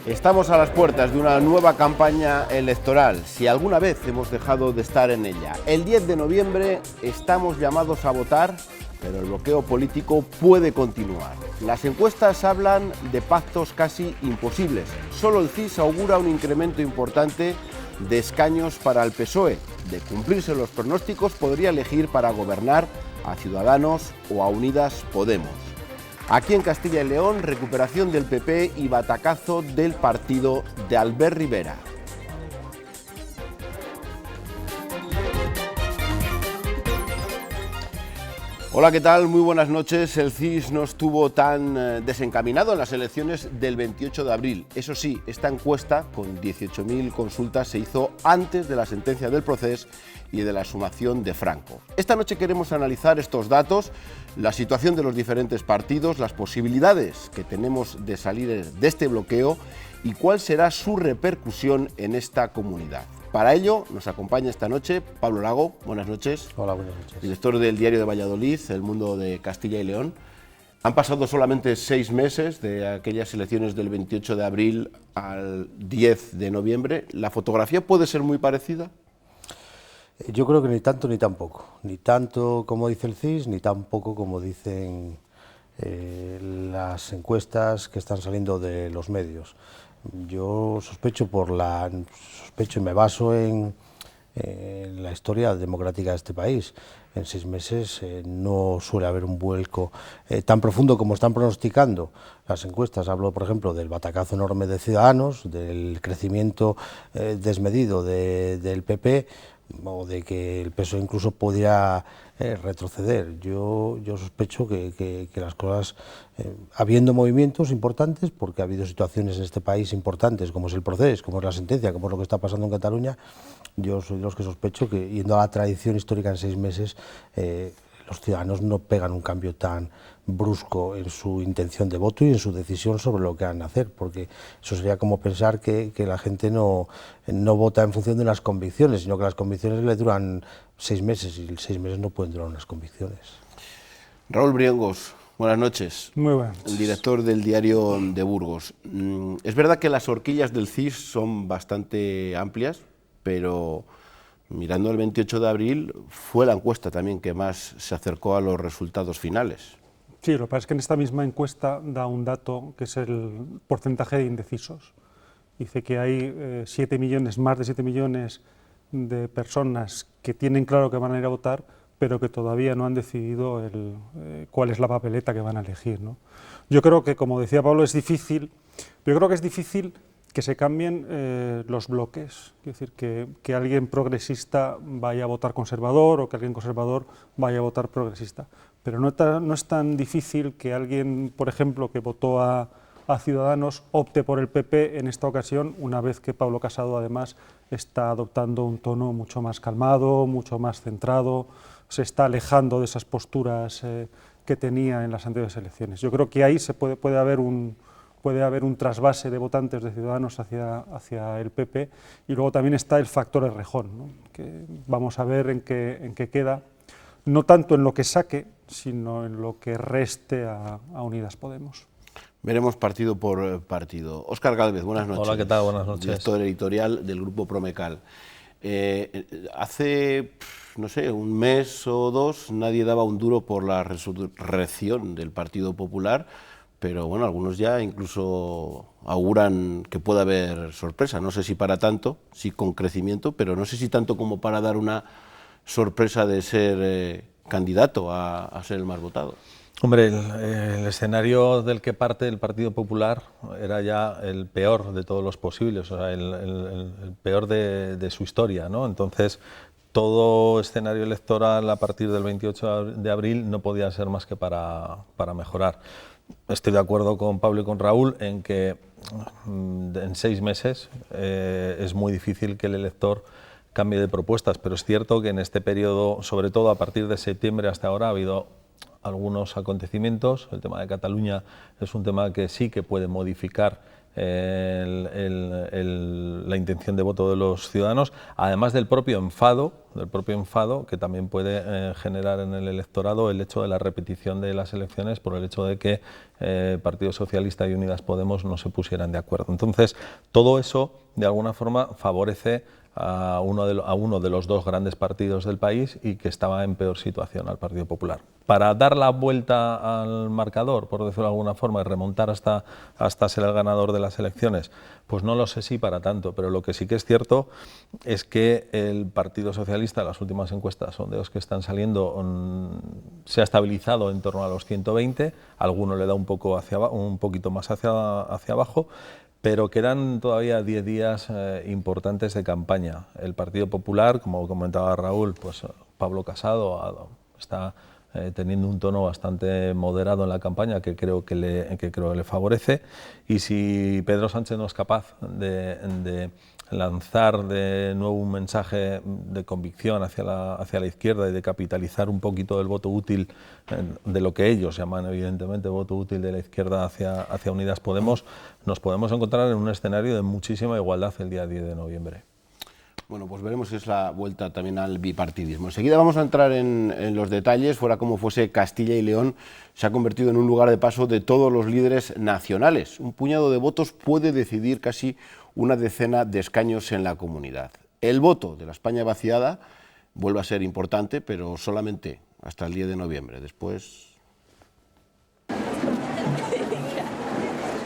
Estamos a las puertas de una nueva campaña electoral, si alguna vez hemos dejado de estar en ella. El 10 de noviembre estamos llamados a votar, pero el bloqueo político puede continuar. Las encuestas hablan de pactos casi imposibles. Solo el CIS augura un incremento importante de escaños para el PSOE. De cumplirse los pronósticos, podría elegir para gobernar a Ciudadanos o a Unidas Podemos. Aquí en Castilla y León, recuperación del PP y batacazo del partido de Albert Rivera. Hola, ¿qué tal? Muy buenas noches. El CIS no estuvo tan desencaminado en las elecciones del 28 de abril. Eso sí, esta encuesta, con 18.000 consultas, se hizo antes de la sentencia del procés y de la exhumación de Franco. Esta noche queremos analizar estos datos, la situación de los diferentes partidos, las posibilidades que tenemos de salir de este bloqueo y cuál será su repercusión en esta comunidad. Para ello nos acompaña esta noche Pablo Lago. Buenas noches. Hola, buenas noches. Director del Diario de Valladolid, El Mundo de Castilla y León. Han pasado solamente 6 meses de aquellas elecciones del 28 de abril al 10 de noviembre. ¿La fotografía puede ser muy parecida? Yo creo que ni tanto ni tampoco. Ni tanto como dice el CIS, ni tampoco como dicen las encuestas que están saliendo de los medios. Yo sospecho y me baso en la historia democrática de este país. En 6 meses no suele haber un vuelco tan profundo como están pronosticando las encuestas. Hablo, por ejemplo, del batacazo enorme de Ciudadanos, del crecimiento desmedido del PP, o de que el PSOE incluso podría retroceder. Yo sospecho que las cosas, habiendo movimientos importantes, porque ha habido situaciones en este país importantes, como es el proceso, como es la sentencia, como es lo que está pasando en Cataluña, yo soy de los que sospecho que, yendo a la tradición histórica, en 6 meses, los ciudadanos no pegan un cambio tan brusco en su intención de voto y en su decisión sobre lo que van a hacer, porque eso sería como pensar que la gente no vota en función de las convicciones, sino que las convicciones le duran 6 meses y 6 meses no pueden durar unas convicciones. Raúl Briengos, buenas noches. Muy buenas. El director del Diario de Burgos. Es verdad que las horquillas del CIS son bastante amplias, pero mirando el 28 de abril fue la encuesta también que más se acercó a los resultados finales. Sí, lo que pasa es que en esta misma encuesta da un dato que es el porcentaje de indecisos. Dice que hay 7 millones, más de 7 millones de personas que tienen claro que van a ir a votar, pero que todavía no han decidido cuál es la papeleta que van a elegir, ¿no? Yo creo que, como decía Pablo, es difícil que se cambien los bloques, es decir, que alguien progresista vaya a votar conservador o que alguien conservador vaya a votar progresista. Pero no es tan difícil que alguien, por ejemplo, que votó a Ciudadanos opte por el PP en esta ocasión, una vez que Pablo Casado además está adoptando un tono mucho más calmado, mucho más centrado, se está alejando de esas posturas que tenía en las anteriores elecciones. Yo creo que ahí puede haber un trasvase de votantes de Ciudadanos hacia el PP, y luego también está el factor Errejón, ¿no? Que vamos a ver en qué queda, no tanto en lo que saque, sino en lo que reste a Unidas Podemos. Veremos partido por partido. Óscar Gálvez, buenas noches. Hola, ¿qué tal? Buenas noches. Director editorial del Grupo Promecal. Hace, no sé, un mes o dos nadie daba un duro por la resurrección del Partido Popular, pero bueno, algunos ya incluso auguran que pueda haber sorpresa. No sé si para tanto, sí con crecimiento, pero no sé si tanto como para dar una sorpresa de ser candidato a ser el más votado. Hombre, el escenario del que parte el Partido Popular era ya el peor de todos los posibles, o sea, el peor de su historia, ¿no? Entonces, todo escenario electoral a partir del 28 de abril no podía ser más que para mejorar. Estoy de acuerdo con Pablo y con Raúl en que en 6 meses es muy difícil que el elector cambie de propuestas, pero es cierto que en este periodo, sobre todo a partir de septiembre hasta ahora, ha habido algunos acontecimientos. El tema de Cataluña es un tema que sí que puede modificar la intención de voto de los ciudadanos, además del propio enfado que también puede generar en el electorado el hecho de la repetición de las elecciones por el hecho de que Partido Socialista y Unidas Podemos no se pusieran de acuerdo. Entonces, todo eso, de alguna forma, favorece a uno de los dos grandes partidos del país y que estaba en peor situación, al Partido Popular. Para dar la vuelta al marcador, por decirlo de alguna forma, y remontar hasta ser el ganador de las elecciones, pues no lo sé si para tanto, pero lo que sí que es cierto es que el Partido Socialista, en las últimas encuestas, sondeos que están saliendo, se ha estabilizado en torno a los 120, alguno le da un poquito más hacia abajo, pero quedan todavía 10 días importantes de campaña. El Partido Popular, como comentaba Raúl, pues Pablo Casado está teniendo un tono bastante moderado en la campaña que creo que le favorece, y si Pedro Sánchez no es capaz de lanzar de nuevo un mensaje de convicción hacia la izquierda y de capitalizar un poquito el voto útil de lo que ellos llaman evidentemente voto útil de la izquierda hacia Unidas Podemos, nos podemos encontrar en un escenario de muchísima igualdad el día 10 de noviembre. Bueno, pues veremos si es la vuelta también al bipartidismo. Enseguida vamos a entrar en los detalles. Fuera como fuese, Castilla y León se ha convertido en un lugar de paso de todos los líderes nacionales. Un puñado de votos puede decidir casi una decena de escaños en la comunidad. El voto de la España vaciada vuelve a ser importante, pero solamente hasta el 10 de noviembre. Después...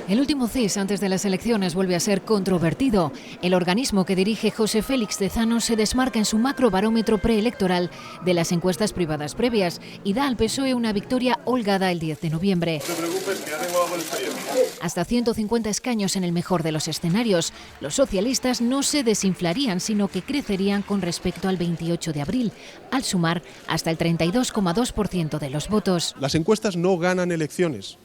El último CIS antes de las elecciones vuelve a ser controvertido. El organismo que dirige José Félix Tezanos se desmarca en su macrobarómetro preelectoral de las encuestas privadas previas y da al PSOE una victoria holgada el 10 de noviembre. No te preocupes, que ya tengo algo en experiencia. Hasta 150 escaños en el mejor de los escenarios. Los socialistas no se desinflarían, sino que crecerían con respecto al 28 de abril, al sumar hasta el 32,2% de los votos. Las encuestas no ganan elecciones.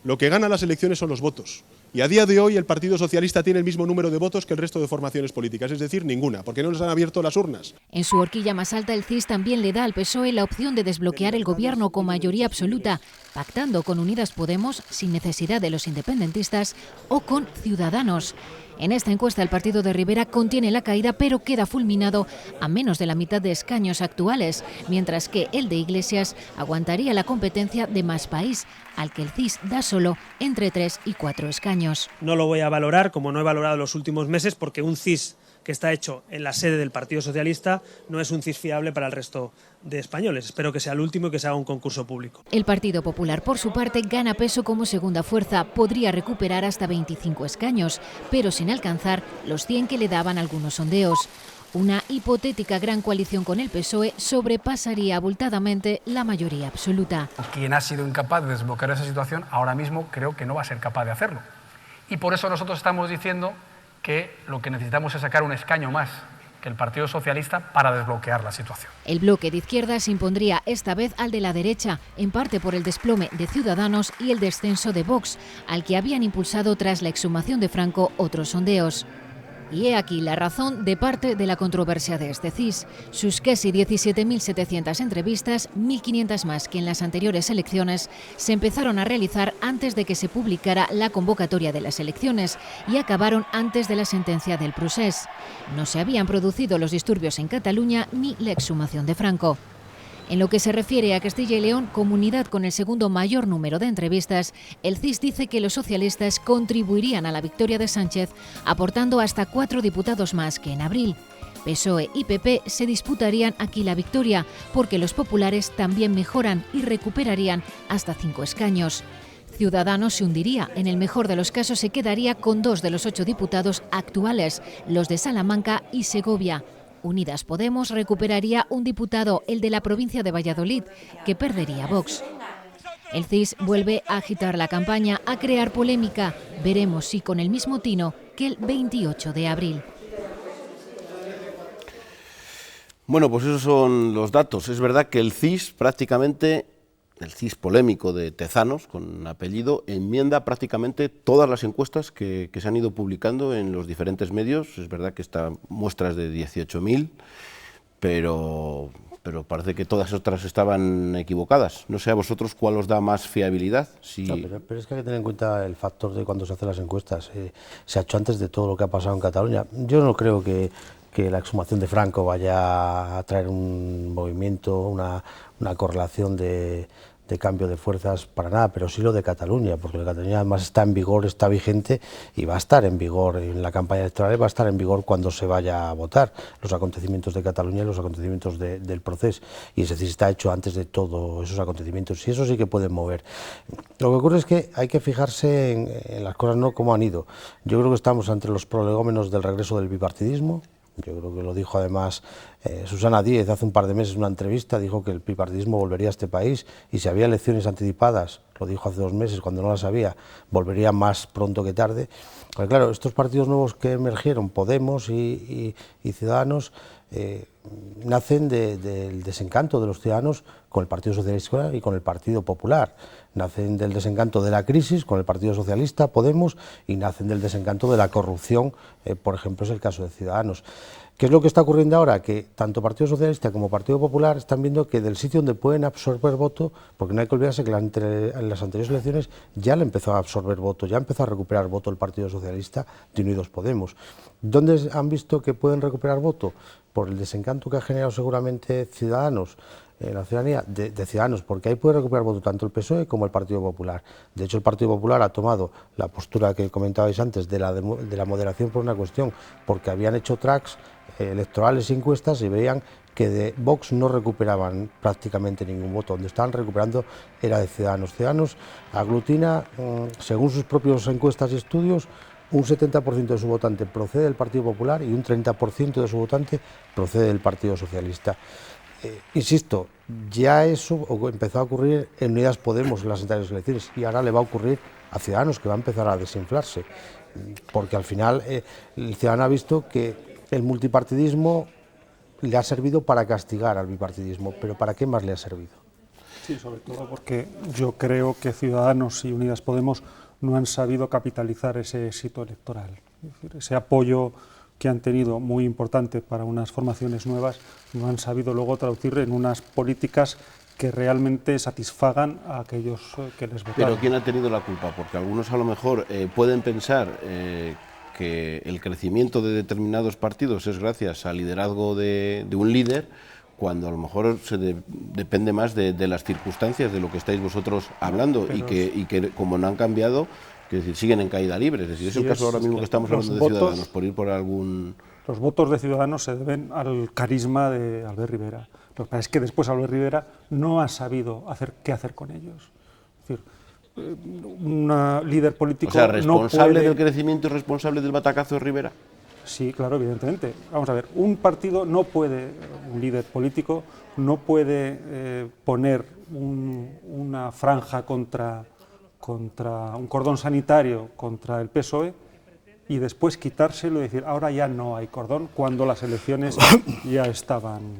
Lo que gana las elecciones son los votos. Y a día de hoy el Partido Socialista tiene el mismo número de votos que el resto de formaciones políticas, es decir, ninguna, porque no les han abierto las urnas. En su horquilla más alta, el CIS también le da al PSOE la opción de desbloquear el gobierno con mayoría absoluta, pactando con Unidas Podemos, sin necesidad de los independentistas, o con Ciudadanos. En esta encuesta el partido de Rivera contiene la caída, pero queda fulminado a menos de la mitad de escaños actuales, mientras que el de Iglesias aguantaría la competencia de Más País, al que el CIS da solo entre 3 y 4 escaños. No lo voy a valorar, como no he valorado los últimos meses, porque un CIS que está hecho en la sede del Partido Socialista no es un CIS fiable para el resto de españoles. Espero que sea el último y que se haga un concurso público. El Partido Popular, por su parte, gana peso como segunda fuerza. Podría recuperar hasta 25 escaños, pero sin alcanzar los 100 que le daban algunos sondeos. Una hipotética gran coalición con el PSOE sobrepasaría abultadamente la mayoría absoluta. Quien ha sido incapaz de desbloquear esa situación, ahora mismo creo que no va a ser capaz de hacerlo. Y por eso nosotros estamos diciendo que lo que necesitamos es sacar un escaño más que el Partido Socialista para desbloquear la situación. El bloque de izquierda se impondría esta vez al de la derecha, en parte por el desplome de Ciudadanos y el descenso de Vox, al que habían impulsado tras la exhumación de Franco otros sondeos. Y he aquí la razón de parte de la controversia de este CIS. Sus casi 17.700 entrevistas, 1.500 más que en las anteriores elecciones, se empezaron a realizar antes de que se publicara la convocatoria de las elecciones y acabaron antes de la sentencia del procés. No se habían producido los disturbios en Cataluña ni la exhumación de Franco. En lo que se refiere a Castilla y León, comunidad con el segundo mayor número de entrevistas, el CIS dice que los socialistas contribuirían a la victoria de Sánchez aportando hasta 4 diputados más que en abril. PSOE y PP se disputarían aquí la victoria porque los populares también mejoran y recuperarían hasta 5 escaños. Ciudadanos se hundiría, en el mejor de los casos se quedaría con 2 de los 8 diputados actuales, los de Salamanca y Segovia. Unidas Podemos recuperaría un diputado, el de la provincia de Valladolid, que perdería Vox. El CIS vuelve a agitar la campaña, a crear polémica. Veremos si con el mismo tino que el 28 de abril. Bueno, pues esos son los datos. Es verdad que el CIS prácticamente, el CIS polémico de Tezanos, con apellido, enmienda prácticamente todas las encuestas que se han ido publicando en los diferentes medios. Es verdad que están muestras de 18.000, pero pero parece que todas otras estaban equivocadas. No sé a vosotros cuál os da más fiabilidad. Si... No, pero es que hay que tener en cuenta el factor de cuando se hacen las encuestas. Se ha hecho antes de todo lo que ha pasado en Cataluña. Yo no creo que la exhumación de Franco vaya a traer un movimiento, una correlación de cambio de fuerzas para nada, pero sí lo de Cataluña, porque lo de Cataluña además está en vigor, está vigente y va a estar en vigor en la campaña electoral, va a estar en vigor cuando se vaya a votar los acontecimientos de Cataluña y los acontecimientos del proceso, y es decir, está hecho antes de todos esos acontecimientos, y eso sí que pueden mover. Lo que ocurre es que hay que fijarse en las cosas, no cómo han ido. Yo creo que estamos ante los prolegómenos del regreso del bipartidismo. Yo creo que lo dijo además Susana Díez hace un par de meses en una entrevista, dijo que el bipartidismo volvería a este país, y si había elecciones anticipadas, lo dijo hace 2 meses cuando no las había, volvería más pronto que tarde. Porque claro, estos partidos nuevos que emergieron, Podemos y Ciudadanos, nacen del desencanto de los ciudadanos con el Partido Socialista y con el Partido Popular. Nacen del desencanto de la crisis con el Partido Socialista, Podemos, y nacen del desencanto de la corrupción, por ejemplo, es el caso de Ciudadanos. ¿Qué es lo que está ocurriendo ahora? Que tanto Partido Socialista como Partido Popular están viendo que del sitio donde pueden absorber voto, porque no hay que olvidarse que en las anteriores elecciones ya le empezó a absorber voto, ya empezó a recuperar voto el Partido Socialista de Unidos Podemos. ¿Dónde han visto que pueden recuperar voto? Por el desencanto que ha generado seguramente Ciudadanos, la ciudadanía de Ciudadanos, porque ahí puede recuperar voto tanto el PSOE como el Partido Popular. De hecho, el Partido Popular ha tomado la postura que comentabais antes de la moderación por una cuestión, porque habían hecho tracks electorales y encuestas y veían que de Vox no recuperaban prácticamente ningún voto, donde estaban recuperando era de Ciudadanos. Ciudadanos aglutina, según sus propios encuestas y estudios, un 70% de su votante procede del Partido Popular y un 30% de su votante procede del Partido Socialista. Insisto, ya eso empezó a ocurrir en Unidas Podemos en las anteriores elecciones, y ahora le va a ocurrir a Ciudadanos, que va a empezar a desinflarse, porque al final el ciudadano ha visto que el multipartidismo le ha servido para castigar al bipartidismo, pero ¿para qué más le ha servido? Sí, sobre todo porque yo creo que Ciudadanos y Unidas Podemos no han sabido capitalizar ese éxito electoral. Es decir, ese apoyo que han tenido muy importante para unas formaciones nuevas, no han sabido luego traducir en unas políticas que realmente satisfagan a aquellos que les votaron. Pero ¿quién ha tenido la culpa? Porque algunos a lo mejor pueden pensar que el crecimiento de determinados partidos es gracias al liderazgo de un líder, cuando a lo mejor depende más de las circunstancias de lo que estáis vosotros hablando, y que como no han cambiado, que decir, siguen en caída libre. Es decir, es el caso ahora mismo que estamos hablando de Ciudadanos, por ir por algún... Los votos de Ciudadanos se deben al carisma de Albert Rivera. Lo que pasa es que después Albert Rivera no ha sabido qué hacer con ellos. Es decir, una líder político... O sea, ¿responsable no puede... del crecimiento y responsable del batacazo de Rivera? Sí, claro, evidentemente. Vamos a ver, un partido no puede, un líder político no puede poner una franja contra un cordón sanitario contra el PSOE y después quitárselo y decir ahora ya no hay cordón, cuando las elecciones ya estaban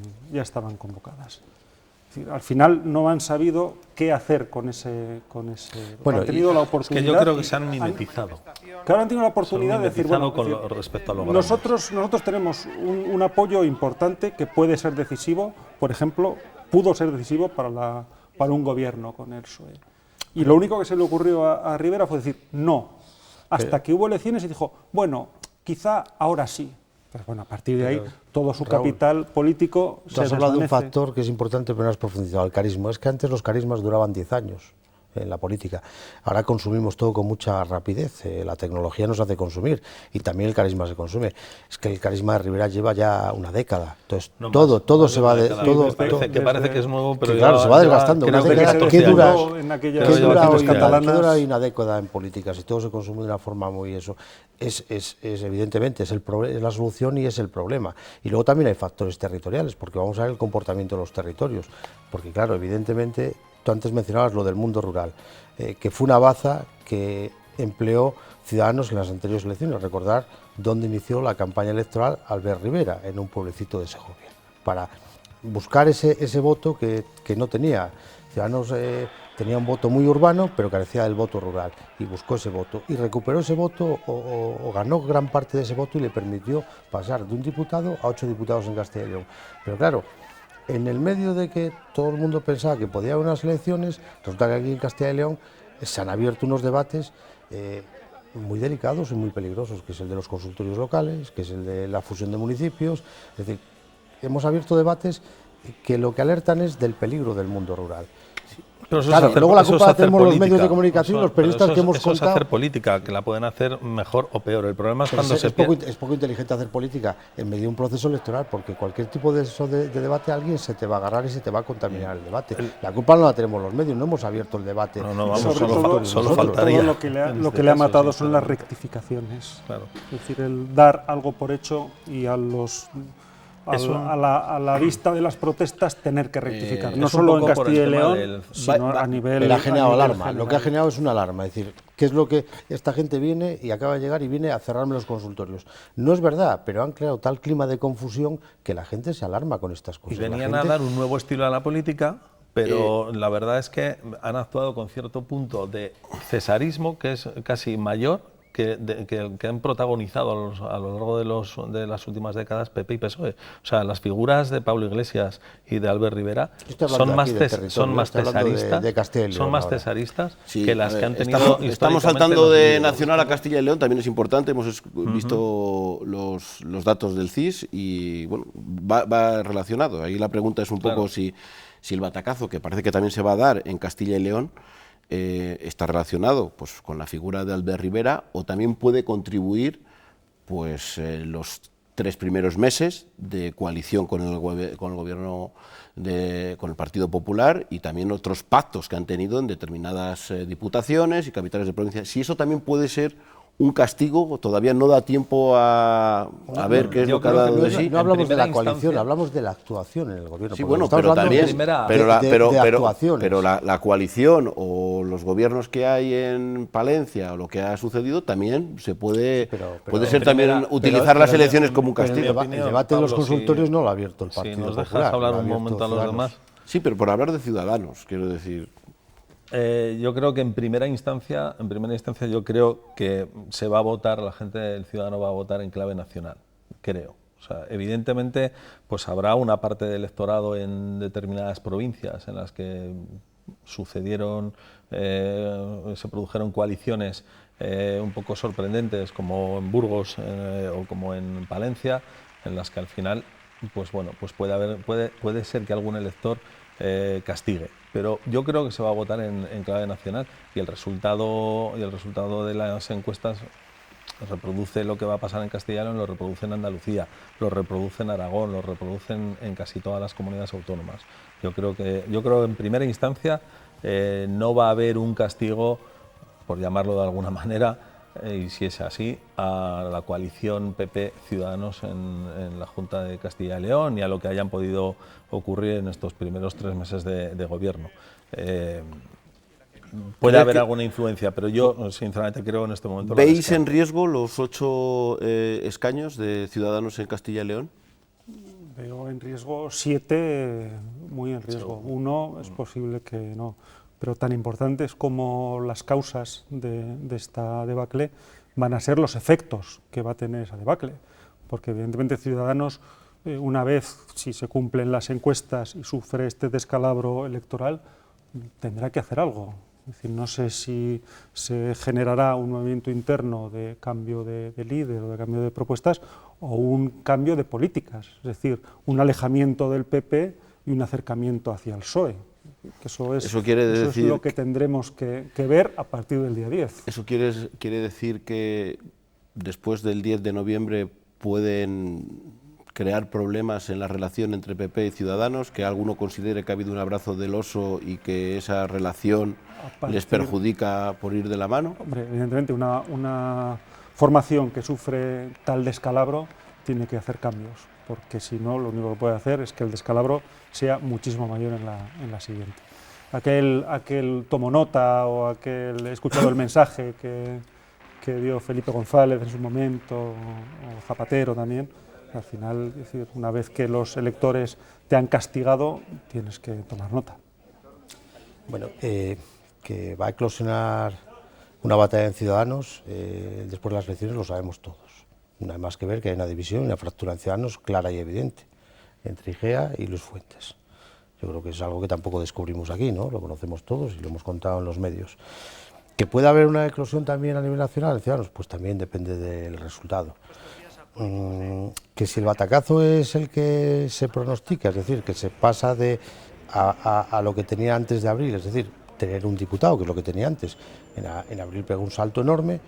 convocadas. Es decir, al final no han sabido qué hacer con ese bueno, han tenido la oportunidad. Es que yo creo que se han mimetizado. Claro, han tenido la oportunidad de decir, bueno, respecto a lo nosotros tenemos un apoyo importante que puede ser decisivo, por ejemplo, pudo ser decisivo para un gobierno con el PSOE. Y lo único que se le ocurrió a Rivera fue decir no, hasta que hubo elecciones y dijo, bueno, quizá ahora sí. Pero bueno, a partir de ahí, todo su capital político se desvanece. Tú has hablado de un factor que es importante, pero no has profundizado, el carisma. Es que antes los carismas duraban 10 años en la política. Ahora consumimos todo con mucha rapidez, la tecnología nos hace consumir y también el carisma se consume. Es que el carisma de Rivera lleva ya una década, entonces no todo se va de... Parece que es nuevo, pero claro, se va desgastando. Una década, ¿qué dura hoy? una década en política? Si todo se consume de una forma muy eso, evidentemente es la solución y es el problema. Y luego también hay factores territoriales, porque vamos a ver el comportamiento de los territorios, porque claro, evidentemente... Tú antes mencionabas lo del mundo rural, que fue una baza que empleó Ciudadanos en las anteriores elecciones. Recordar dónde inició la campaña electoral Albert Rivera, en un pueblecito de Segovia, para buscar ese voto que no tenía. Ciudadanos tenía un voto muy urbano, pero carecía del voto rural, y buscó ese voto, y recuperó ese voto, o ganó gran parte de ese voto, y le permitió pasar de un diputado a 8 diputados en Castilla y León. Pero claro, en el medio de que todo el mundo pensaba que podía haber unas elecciones, resulta que aquí en Castilla y León se han abierto unos debates muy delicados y muy peligrosos, que es el de los consultorios locales, que es el de la fusión de municipios. Es decir, hemos abierto debates que lo que alertan es del peligro del mundo rural. Pero eso claro, es hacer, luego la eso culpa es la hacer tenemos los política. medios de comunicación, los periodistas que hemos eso contado. es hacer política, que la pueden hacer mejor o peor. El problema es Pero cuando es poco inteligente hacer política en medio de un proceso electoral, porque cualquier tipo de debate alguien se te va a agarrar y se te va a contaminar el debate. La culpa no la tenemos los medios, no hemos abierto el debate. No, vamos, Sobre solo faltaría. todo lo que le ha matado son las rectificaciones. Claro. Es decir, el dar algo por hecho y a la vista de las protestas tener que rectificar, no es un solo en poco por el Castilla y tema León, del- sino a nivel Pero ha generado a nivel alarma, lo general. que ha generado es una alarma, es decir, ¿qué es lo que esta gente viene y acaba de llegar y viene a cerrarme los consultorios? No es verdad, pero han creado tal clima de confusión que la gente se alarma con estas Y cosas. venían La a gente- dar un nuevo estilo a la política, pero la verdad es que han actuado con cierto punto de cesarismo, que es casi mayor, que han protagonizado a lo largo de las últimas décadas PP y PSOE. O sea, las figuras de Pablo Iglesias y de Albert Rivera Estoy hablando son más, aquí del territorio, son más estoy hablando cesaristas, de Castilla y León son más ahora. cesaristas Sí, que las a que ver, han tenido estamos históricamente saltando los de líderes. Nacional a Castilla y León, también es importante, hemos visto los datos del CIS y bueno, va relacionado. Ahí la pregunta es un poco si el batacazo, que parece que también se va a dar en Castilla y León, está relacionado pues con la figura de Albert Rivera o también puede contribuir pues los 3 primeros meses de coalición con el gobierno con el Partido Popular y también otros pactos que han tenido en determinadas diputaciones y capitales de provincia. Si eso también puede ser un castigo, todavía no da tiempo a ver qué es yo lo que ha creo que dado de sí. No hablamos de la primera coalición, instancia- hablamos de la actuación en el gobierno. Sí, porque bueno, estamos pero hablando también, de actuaciones. la coalición o los gobiernos que hay en Palencia o lo que ha sucedido también se puede, puede ser también utilizar las elecciones como un Pero castigo. el debate de los Pablo, consultorios no lo ha abierto el Si Partido nos dejas Popular, hablar lo ha un abierto momento a los Ciudadanos. demás. Sí, pero por hablar de Ciudadanos, quiero decir. Yo creo que en primera instancia yo creo que se va a votar, la gente, el ciudadano va a votar en clave nacional, creo. O sea, evidentemente, pues habrá una parte del electorado en determinadas provincias en las que sucedieron, se produjeron coaliciones un poco sorprendentes, como en Burgos o como en Palencia, en las que al final, pues bueno, pues puede ser que algún elector castigue. Pero yo creo que se va a votar en clave nacional y el resultado de las encuestas reproduce lo que va a pasar en Castilla y León, lo reproduce en Andalucía, lo reproduce en Aragón, lo reproducen en casi todas las comunidades autónomas. Yo creo que en primera instancia no va a haber un castigo, por llamarlo de alguna manera, y si es así, a la coalición PP-Ciudadanos en la Junta de Castilla y León y a lo que hayan podido ocurrir en estos primeros 3 meses de gobierno. Puede haber alguna influencia, pero yo sinceramente creo en este momento... ¿Veis en riesgo los 8 escaños de Ciudadanos en Castilla y León? Veo en riesgo 7, muy en riesgo. 1 es posible que no. Pero tan importantes como las causas de esta debacle van a ser los efectos que va a tener esa debacle. Porque evidentemente Ciudadanos, una vez si se cumplen las encuestas y sufre este descalabro electoral, tendrá que hacer algo. Es decir, no sé si se generará un movimiento interno de cambio de líder o de cambio de propuestas o un cambio de políticas, es decir, un alejamiento del PP y un acercamiento hacia el PSOE. Que eso es lo que tendremos que ver a partir del día 10. ¿Eso quiere decir que después del 10 de noviembre pueden crear problemas en la relación entre PP y Ciudadanos, que alguno considere que ha habido un abrazo del oso y que esa relación les perjudica por ir de la mano? Hombre, evidentemente una formación que sufre tal descalabro tiene que hacer cambios, porque si no, lo único que puede hacer es que el descalabro sea muchísimo mayor en la siguiente. Aquel tomo nota o aquel he escuchado el mensaje que dio Felipe González en su momento, o Zapatero también, al final, es decir, una vez que los electores te han castigado, tienes que tomar nota. Bueno, que va a eclosionar una batalla en Ciudadanos después de las elecciones lo sabemos todos. No hay más que ver que hay una división y una fractura en Ciudadanos clara y evidente entre Igea y Luis Fuentes. Yo creo que es algo que tampoco descubrimos aquí, ¿no? Lo conocemos todos y lo hemos contado en los medios. ¿Que puede haber una eclosión también a nivel nacional de Ciudadanos? Pues también depende del resultado. Que si el batacazo es el que se pronostica, es decir, que se pasa a lo que tenía antes de abril, es decir, tener un diputado, que es lo que tenía antes, en abril pegó un salto enorme,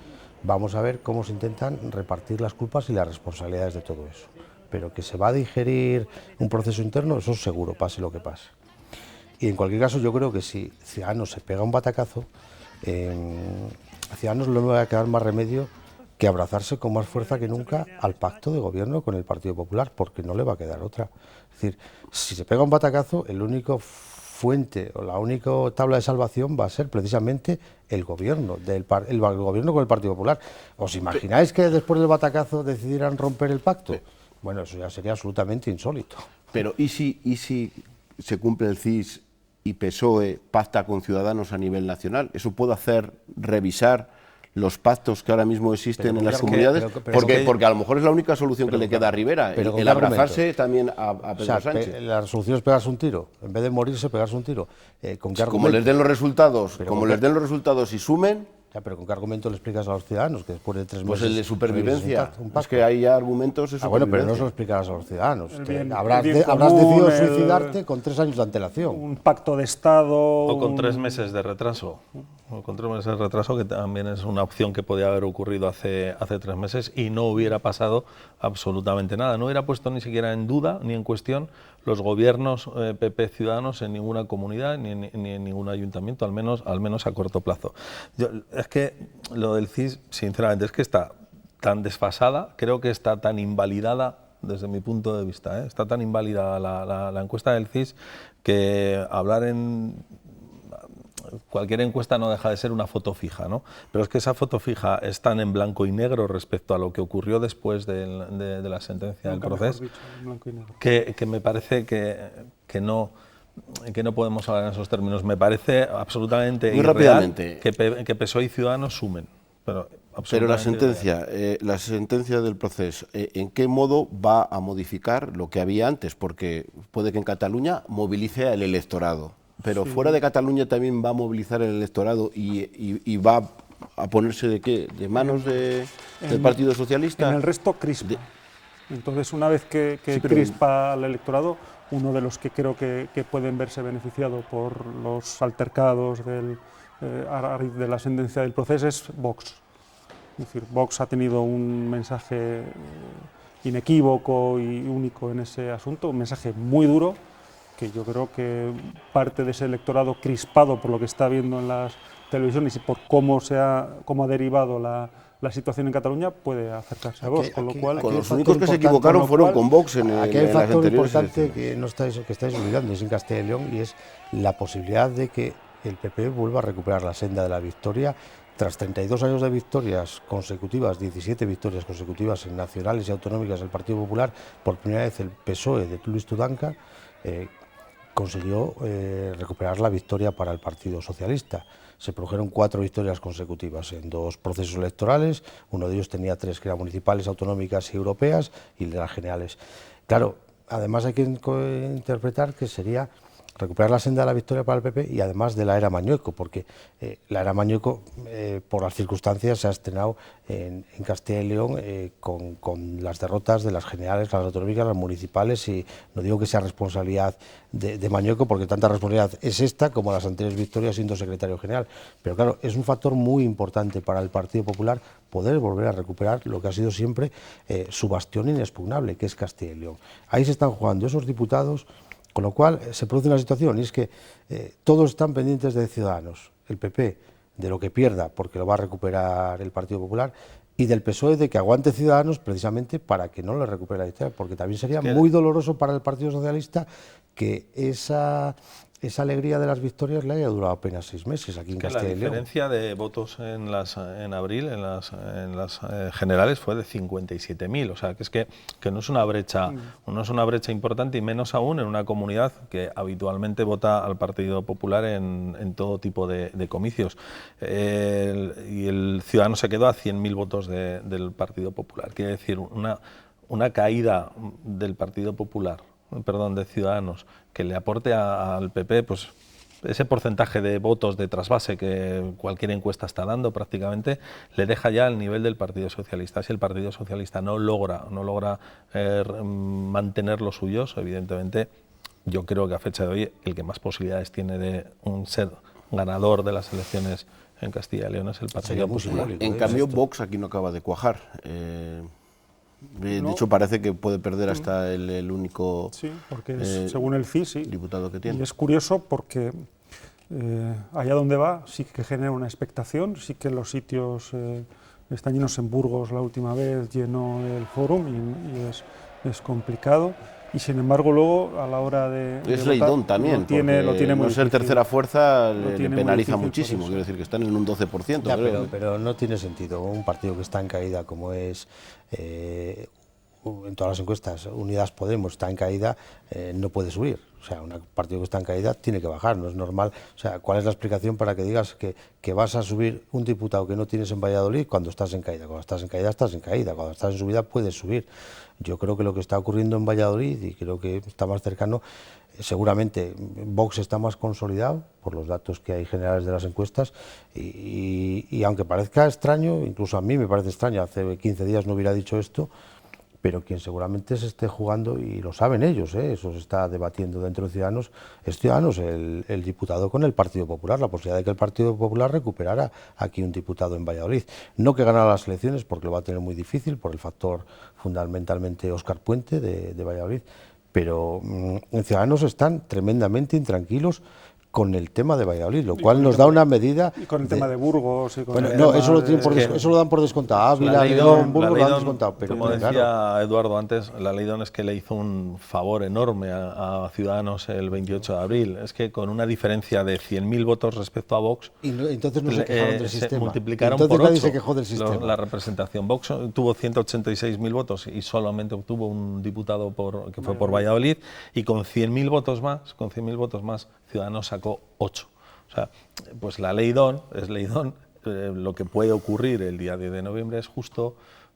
vamos a ver cómo se intentan repartir las culpas y las responsabilidades de todo eso. Pero que se va a digerir un proceso interno, eso es seguro, pase lo que pase. Y en cualquier caso yo creo que si Ciudadanos se pega un batacazo, a Ciudadanos no le va a quedar más remedio que abrazarse con más fuerza que nunca al pacto de gobierno con el Partido Popular, porque no le va a quedar otra. Es decir, si se pega un batacazo, el único fuente o la única tabla de salvación va a ser precisamente el gobierno, el gobierno con el Partido Popular. ¿Os imagináis que después del batacazo decidieran romper el pacto? Bueno, eso ya sería absolutamente insólito. Pero ¿y si se cumple el CIS y PSOE pacta con Ciudadanos a nivel nacional? ¿Eso puede hacer revisar los pactos que ahora mismo existen en las comunidades? Porque a lo mejor es la única solución que le queda a Rivera, el abrazarse también a Pedro Sánchez. La solución es pegarse un tiro, en vez de morirse, pegarse un tiro. Como les den los resultados y sumen... Ya, pero ¿con qué argumento le explicas a los ciudadanos que después de 3 meses... Pues el de supervivencia. Es que hay ya argumentos de supervivencia. Bueno, pero no se lo explicarás a los ciudadanos. Habrás decidido suicidarte con 3 años de antelación. Un pacto de Estado... O con 3 meses de retraso. O con 3 meses de retraso, que también es una opción que podía haber ocurrido hace 3 meses y no hubiera pasado absolutamente nada. No hubiera puesto ni siquiera en duda ni en cuestión los gobiernos PP Ciudadanos en ninguna comunidad ni en ningún ayuntamiento, al menos a corto plazo. Es que lo del CIS, sinceramente, es que está tan desfasada, creo que está tan invalidada desde mi punto de vista, está tan invalidada la encuesta del CIS que hablar en... Cualquier encuesta no deja de ser una foto fija, ¿no? Pero es que esa foto fija es tan en blanco y negro respecto a lo que ocurrió después de la sentencia del proceso, que me parece que no podemos hablar en esos términos. Me parece absolutamente irreal que PSOE y Ciudadanos sumen. Pero la sentencia del proceso, ¿en qué modo va a modificar lo que había antes? Porque puede que en Cataluña movilice al electorado. Pero fuera de Cataluña también va a movilizar el electorado y va a ponerse ¿de qué? ¿De manos del Partido Socialista? En el resto crispa. Entonces, una vez que crispa al electorado, uno de los que creo que pueden verse beneficiado por los altercados de la sentencia del proceso es Vox. Es decir, Vox ha tenido un mensaje inequívoco y único en ese asunto, un mensaje muy duro, que yo creo que parte de ese electorado crispado por lo que está viendo en las televisiones y por cómo ha derivado la situación en Cataluña puede acercarse a Vox, con lo cual... Los únicos que se equivocaron fueron con Vox en las anteriores elecciones. Aquí hay un factor importante que estáis olvidando, es en Castilla y León, y es la posibilidad de que el PP vuelva a recuperar la senda de la victoria. Tras 32 años de victorias consecutivas, 17 victorias consecutivas en nacionales y autonómicas del Partido Popular, por primera vez el PSOE de Luis Tudanca consiguió recuperar la victoria para el Partido Socialista. Se produjeron 4 victorias consecutivas en 2 procesos electorales, uno de ellos tenía 3 que eran municipales, autonómicas y europeas, y de las generales. Claro, además hay que interpretar que sería recuperar la senda de la victoria para el PP y además de la era Mañueco, porque la era Mañueco, por las circunstancias, se ha estrenado en Castilla y León con las derrotas de las generales, las autonómicas, las municipales, y no digo que sea responsabilidad de Mañueco, porque tanta responsabilidad es esta como las anteriores victorias siendo secretario general. Pero claro, es un factor muy importante para el Partido Popular poder volver a recuperar lo que ha sido siempre su bastión inexpugnable, que es Castilla y León. Ahí se están jugando esos diputados. Con lo cual se produce una situación, y es que todos están pendientes de Ciudadanos, el PP de lo que pierda porque lo va a recuperar el Partido Popular, y del PSOE de que aguante Ciudadanos precisamente para que no le recupere la victoria, porque también sería muy doloroso para el Partido Socialista que esa alegría de las victorias le haya durado apenas 6 meses aquí en Castilla y León. La diferencia de votos en abril, en las generales, fue de 57.000, o sea, que no es una brecha importante, y menos aún en una comunidad que habitualmente vota al Partido Popular en todo tipo de comicios. Y el Ciudadano se quedó a 100.000 votos del Partido Popular. Quiere decir, una caída del Partido Popular de Ciudadanos que le aporte al PP, pues ese porcentaje de votos de trasvase que cualquier encuesta está dando prácticamente, le deja ya al nivel del Partido Socialista. Si el Partido Socialista no logra mantener los suyos, evidentemente yo creo que a fecha de hoy el que más posibilidades tiene de ser ganador de las elecciones en Castilla y León es el Partido Popular. En cambio, Vox aquí no acaba de cuajar. De hecho, parece que puede perder hasta el único porque según el CIS, diputado que tiene. Y es curioso porque allá donde va sí que genera una expectación, sí que los sitios están llenos. En Burgos la última vez llenó el Fórum y es complicado. Y sin embargo luego a la hora de Leidón también, lo tiene muy no ser difícil. tercera fuerza le penaliza muy muchísimo, quiero decir que están en un 12%. Ya, creo. pero no tiene sentido un partido que está en caída como es, en todas las encuestas, Unidas Podemos está en caída, no puede subir. O sea, un partido que está en caída tiene que bajar, no es normal. O sea, ¿cuál es la explicación para que digas que vas a subir un diputado que no tienes en Valladolid cuando estás en caída? Cuando estás en caída, estás en caída. Cuando estás en subida, puedes subir. Yo creo que lo que está ocurriendo en Valladolid, y creo que está más cercano, seguramente Vox está más consolidado por los datos que hay generales de las encuestas y aunque parezca extraño, incluso a mí me parece extraño, hace 15 días no hubiera dicho esto, pero quien seguramente se esté jugando, y lo saben ellos, eso se está debatiendo dentro de Ciudadanos, es Ciudadanos, el diputado con el Partido Popular, la posibilidad de que el Partido Popular recuperara aquí un diputado en Valladolid. No que ganara las elecciones, porque lo va a tener muy difícil, por el factor fundamentalmente Óscar Puente de Valladolid, pero en Ciudadanos están tremendamente intranquilos con el tema de Valladolid, lo cual nos da una medida... Y con el tema de Burgos... Y con eso lo dan por descontado. Ávila, León, Burgos lo dan descontado. Pero, como decía Eduardo antes, la Leidón es que le hizo un favor enorme a Ciudadanos el 28 de abril. Es que con una diferencia de 100.000 votos respecto a Vox... entonces no se quejaron del sistema. Se multiplicaron entonces por 8 nadie se quejó del sistema. La representación. Vox tuvo 186.000 votos y solamente obtuvo un diputado que fue por Valladolid, y con 100.000 votos más, Ciudadanos sacó 8. O sea, pues la Leidón es Leidón. Lo que puede ocurrir el día 10 de noviembre es justo,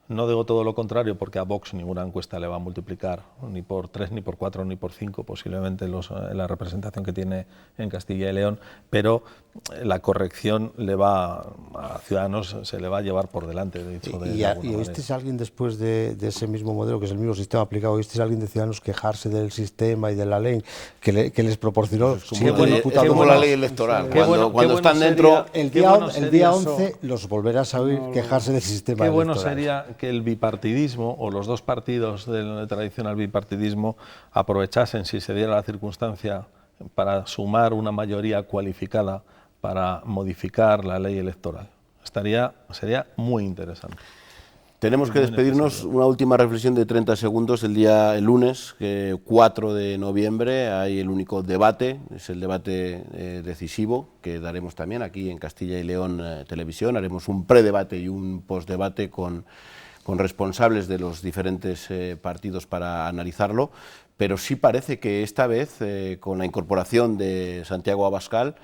no digo todo lo contrario, porque a Vox ninguna encuesta le va a multiplicar ni por 3, ni por 4, ni por 5, posiblemente la representación que tiene en Castilla y León, pero la corrección le va a Ciudadanos, se le va a llevar por delante. De hecho, ¿Y oísteis a alguien después de ese mismo modelo, que es el mismo sistema aplicado, oísteis a alguien de Ciudadanos quejarse del sistema y de la ley que les proporcionó? Es como la ley electoral, cuando están dentro... El día 11 los volverás a oír quejarse del sistema electoral. Qué bueno sería que el bipartidismo, o los dos partidos del tradicional bipartidismo, aprovechasen, si se diera la circunstancia, para sumar una mayoría cualificada para modificar la ley electoral. Sería muy interesante. Tenemos que despedirnos. Una última reflexión de 30 segundos. El lunes, 4 de noviembre, hay el único debate, es el debate decisivo, que daremos también aquí en Castilla y León Televisión. Haremos un predebate y un postdebate con responsables de los diferentes partidos para analizarlo, pero sí parece que esta vez, con la incorporación de Santiago Abascal,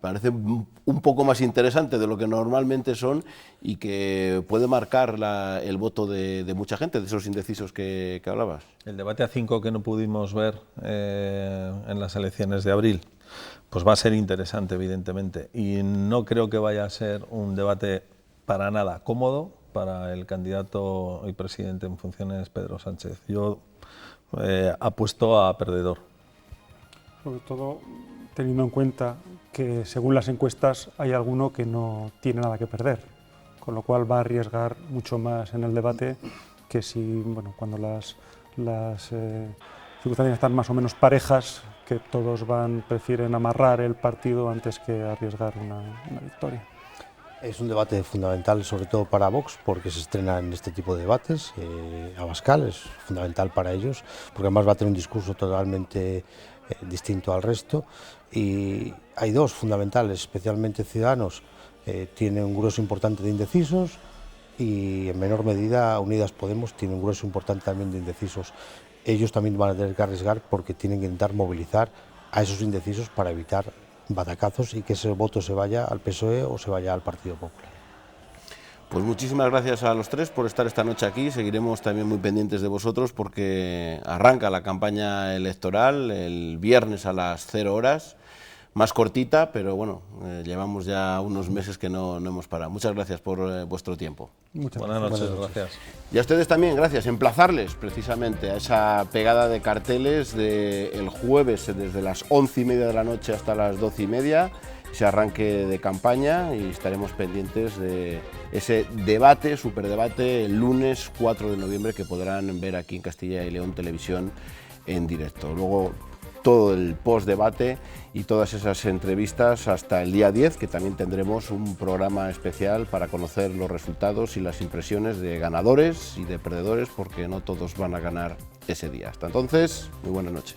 parece un poco más interesante de lo que normalmente son, y que puede marcar el voto de mucha gente, de esos indecisos que hablabas. El debate a 5 que no pudimos ver en las elecciones de abril, pues va a ser interesante, evidentemente, y no creo que vaya a ser un debate para nada cómodo para el candidato y presidente en funciones, Pedro Sánchez. Yo apuesto a perdedor. Sobre todo teniendo en cuenta que según las encuestas hay alguno que no tiene nada que perder, con lo cual va a arriesgar mucho más en el debate que si, cuando las circunstancias están más o menos parejas, que todos prefieren amarrar el partido antes que arriesgar una victoria. Es un debate fundamental, sobre todo para Vox, porque se estrena en este tipo de debates. Abascal es fundamental para ellos, porque además va a tener un discurso totalmente distinto al resto. Y hay dos fundamentales, especialmente Ciudadanos, tiene un grueso importante de indecisos, y en menor medida Unidas Podemos tiene un grueso importante también de indecisos. Ellos también van a tener que arriesgar, porque tienen que intentar movilizar a esos indecisos para evitar batacazos y que ese voto se vaya al PSOE o se vaya al Partido Popular. Pues muchísimas gracias a los tres por estar esta noche aquí. Seguiremos también muy pendientes de vosotros porque arranca la campaña electoral el viernes a las 0 horas. Más cortita, pero bueno, llevamos ya unos meses que no hemos parado. Muchas gracias por vuestro tiempo. Buenas noches, gracias. Y a ustedes también, gracias. Emplazarles precisamente a esa pegada de carteles del jueves desde las 11:30 de la noche hasta las 12:30, ese arranque de campaña, y estaremos pendientes de ese debate, superdebate, el lunes 4 de noviembre que podrán ver aquí en Castilla y León Televisión en directo. Luego todo el post-debate y todas esas entrevistas hasta el día 10, que también tendremos un programa especial para conocer los resultados y las impresiones de ganadores y de perdedores, porque no todos van a ganar ese día. Hasta entonces, muy buenas noches.